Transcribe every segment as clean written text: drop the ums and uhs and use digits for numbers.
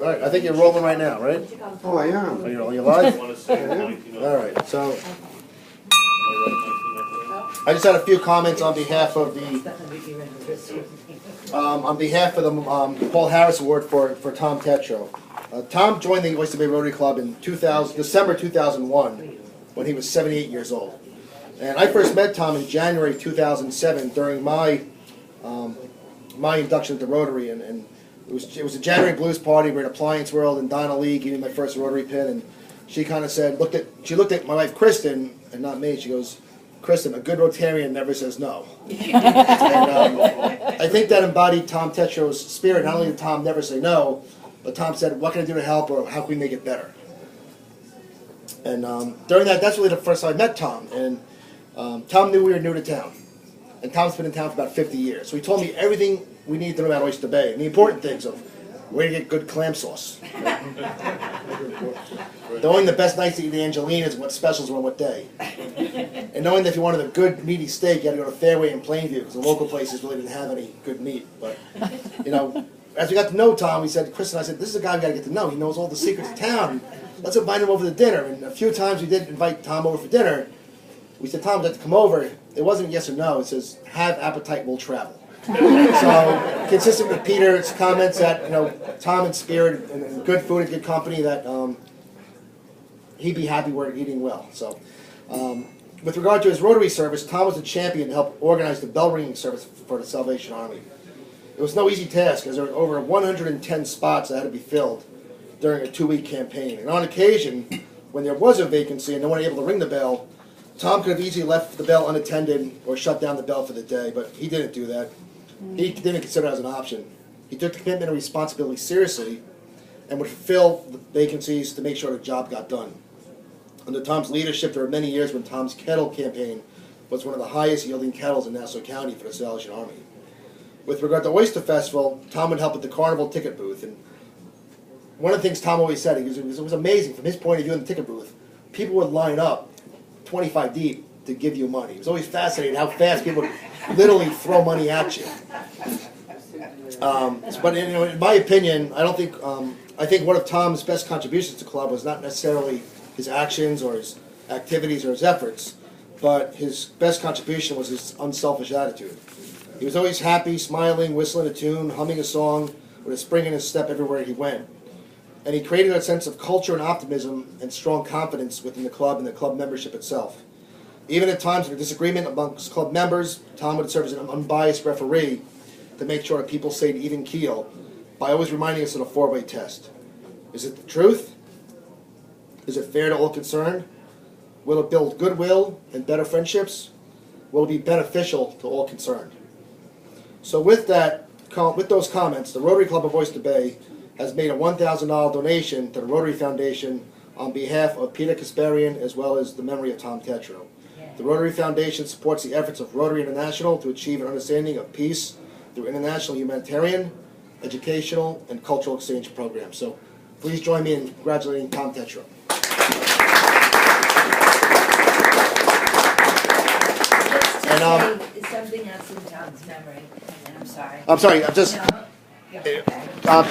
All right, I think you're rolling right now, right? Oh, I am. Are you live? Yeah. All right, so I just had a few comments on behalf of the Paul Harris Award for Tom Tetro. Tom joined the Oyster Bay Rotary Club in December 2001 when he was 78 years old. And I first met Tom in January 2007 during my induction at the Rotary, and it was a January blues party. We were at Appliance World, and Donna Lee gave me my first Rotary pin, and she kind of she looked at my wife Kristen and not me. She goes, "Kristen, a good Rotarian never says no." And I think that embodied Tom Tetro's spirit. Not only did Tom never say no, but Tom said, "What can I do to help, or how can we make it better?" And during that's really the first time I met Tom. And Tom knew we were new to town, and Tom's been in town for about 50 years. So he told me everything we need to know about Oyster Bay and the important things of where to get good clam sauce, knowing the best nights to eat the Angelinas and what specials were on what day, and knowing that if you wanted a good meaty steak, you had to go to Fairway in Plainview because the local places really didn't have any good meat. But as we got to know Tom, we said, Chris and I said, "This is a guy we got to get to know. He knows all the secrets of town. Let's invite him over to dinner." And a few times we did invite Tom over for dinner. We said, "Tom, would you like to come over?" It wasn't yes or no. It says, "Have appetite, we'll travel." So, consistent with Peter's comments that Tom in spirit and good food and good company, that he'd be happy we're eating well. So, with regard to his Rotary service, Tom was a champion to help organize the bell ringing service for the Salvation Army. It was no easy task, as there were over 110 spots that had to be filled during a 2-week campaign. And on occasion, when there was a vacancy and no one able to ring the bell, Tom could have easily left the bell unattended or shut down the bell for the day, but he didn't do that. He didn't consider it as an option. He took the commitment and responsibility seriously and would fulfill the vacancies to make sure the job got done. Under Tom's leadership, there were many years when Tom's kettle campaign was one of the highest yielding kettles in Nassau County for the Salvation Army. With regard to Oyster Festival, Tom would help at the carnival ticket booth. And one of the things Tom always said, it was amazing from his point of view in the ticket booth. People would line up 25 deep to give you money. It was always fascinating how fast people would literally throw money at you. But in my opinion, I think one of Tom's best contributions to the club was not necessarily his actions or his activities or his efforts, but his best contribution was his unselfish attitude. He was always happy, smiling, whistling a tune, humming a song, with a spring in his step everywhere he went. And he created a sense of culture and optimism and strong confidence within the club and the club membership itself. Even at times of a disagreement amongst club members, Tom would serve as an unbiased referee to make sure that people stayed even keel by always reminding us of the 4-way test. Is it the truth? Is it fair to all concerned? Will it build goodwill and better friendships? Will it be beneficial to all concerned? So with those comments, the Rotary Club of Oyster Bay has made a $1,000 donation to the Rotary Foundation on behalf of Peter Kasparian as well as the memory of Tom Tetro. The Rotary Foundation supports the efforts of Rotary International to achieve an understanding of peace through international humanitarian, educational, and cultural exchange programs. So please join me in congratulating Tom Tetro. And something else in Tom's memory, and I'm sorry. I'm sorry,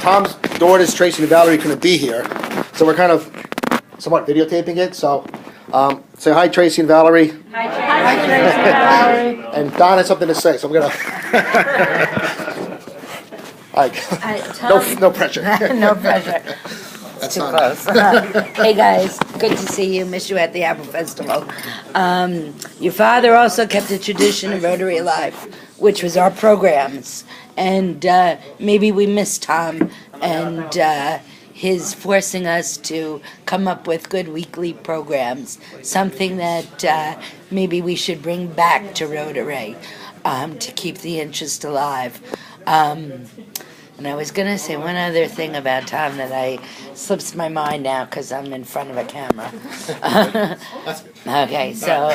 Tom's daughters, Tracy and Valerie, couldn't be here, so we're kind of somewhat videotaping it. So say hi, Tracy and Valerie. Hi, Tracy and Valerie. And Don has something to say, so I'm gonna. No pressure. No pressure. That's too not close. Hey guys, good to see you. Miss you at the Apple Festival. Your father also kept a tradition of Rotary alive, which was our programs. And maybe we miss Tom and his forcing us to come up with good weekly programs, something that maybe we should bring back to Rotary to keep the interest alive. And I was going to say one other thing about Tom that slips my mind now because I'm in front of a camera. Okay, so...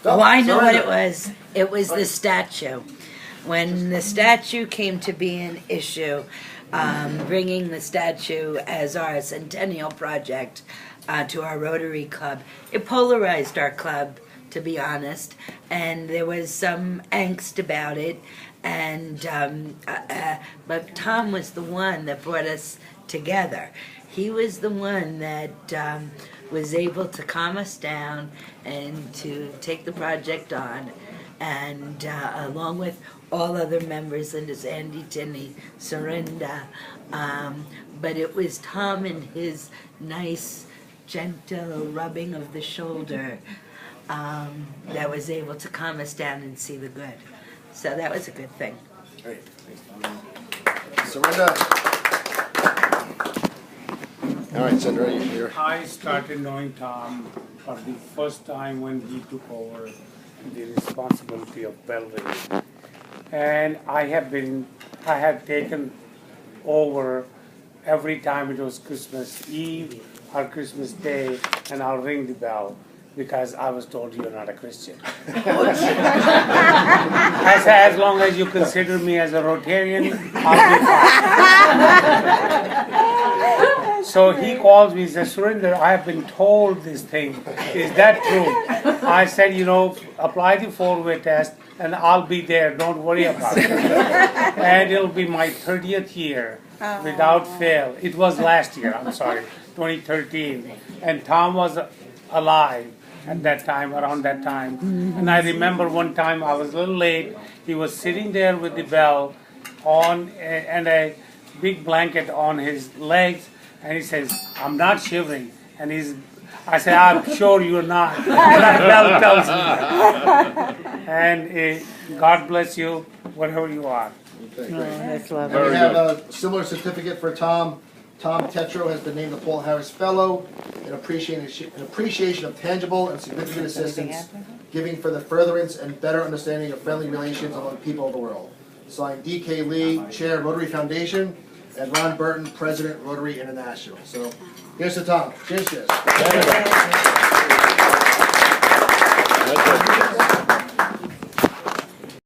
Oh, I know what it was. It was the statue. When the statue came to be an issue, bringing the statue as our centennial project to our Rotary Club, it polarized our club, to be honest, and there was some angst about it, And but Tom was the one that brought us together. He was the one that was able to calm us down and to take the project on, and along with all other members, and his Andy, Tinney, Serinda. But it was Tom and his nice, gentle rubbing of the shoulder that was able to calm us down and see the good. So that was a good thing. Great. Surrender. All right, Sandra, you're here. I started knowing Tom for the first time when he took over the responsibility of building. And I had taken over every time it was Christmas Eve or Christmas Day, and I'll ring the bell because I was told you're not a Christian. I said, as long as you consider me as a Rotarian, I'll be fine. So he calls me and says, Surinder, I have been told this thing. Is that true? I said, apply the 4-way test and I'll be there. Don't worry about it. And it'll be my 30th year without fail. It was last year, 2013. And Tom was alive at that time, around that time. And I remember one time I was a little late. He was sitting there with the bell on and a big blanket on his legs. And he says, I'm not shivering. And I said, I'm sure you're not. And that bell tells me. And God bless you, wherever you are. Okay, great. That's And lovely. we have a similar certificate for Tom. Tom Tetro has been named the Paul Harris Fellow in appreciation of tangible and significant assistance, giving for the furtherance and better understanding of friendly relations among people of the world. Signed D.K. Lee, Chair, Rotary Foundation, and Ron Burton, President, Rotary International. So, here's to Tom. Cheers, cheers.